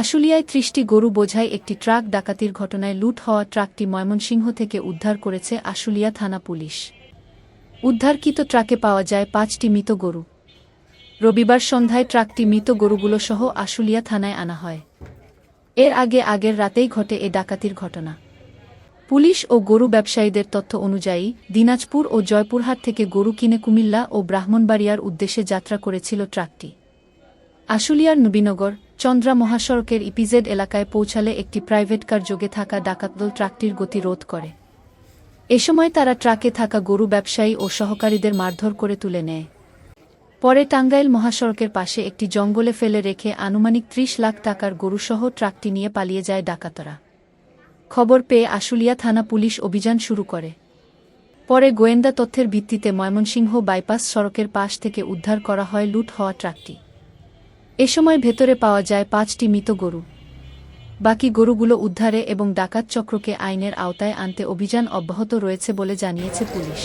আশুলিয়ায় ৩০টি গরু বোঝাই একটি ট্রাক ডাকাতির ঘটনায় লুট হওয়া ট্রাকটি ময়মনসিংহ থেকে উদ্ধার করেছে আশুলিয়া থানা পুলিশ। উদ্ধারকৃত ট্রাকে পাওয়া যায় ৫টি মৃত গরু। রবিবার সন্ধ্যায় ট্রাকটি মৃত গরুগুলো সহ আশুলিয়া থানায় আনা হয়। এর আগের রাতেই ঘটে এ ডাকাতির ঘটনা। পুলিশ ও গরু ব্যবসায়ীদের তথ্য অনুযায়ী দিনাজপুর ও জয়পুরহাট থেকে গরু কিনে কুমিল্লা ও ব্রাহ্মণবাড়িয়ার উদ্দেশ্যে যাত্রা করেছিল ট্রাকটি। আশুলিয়ার নবীনগর চন্দ্রা মহাসড়কের ইপিজেড এলাকায় পৌঁছালে একটি প্রাইভেট কার যোগে থাকা ডাকাতদল ট্রাকটির গতি রোধ করে। এ সময় তারা ট্রাকে থাকা গরু ব্যবসায়ী ও সহকারীদের মারধর করে তুলে নেয়। পরে টাঙ্গাইল মহাসড়কের পাশে একটি জঙ্গলে ফেলে রেখে আনুমানিক ৩০ লাখ টাকার গরুসহ ট্রাকটি নিয়ে পালিয়ে যায় ডাকাতরা। খবর পেয়ে আশুলিয়া থানা পুলিশ অভিযান শুরু করে। পরে গোয়েন্দা তথ্যের ভিত্তিতে ময়মনসিংহ বাইপাস সড়কের পাশ থেকে উদ্ধার করা হয় লুট হওয়া ট্রাকটি। এ সময় ভেতরে পাওয়া যায় ৫টি মৃত গরু। বাকি গরুগুলো উদ্ধারে এবং ডাকাত চক্রকে আইনের আওতায় আনতে অভিযান অব্যাহত রয়েছে বলে জানিয়েছে পুলিশ।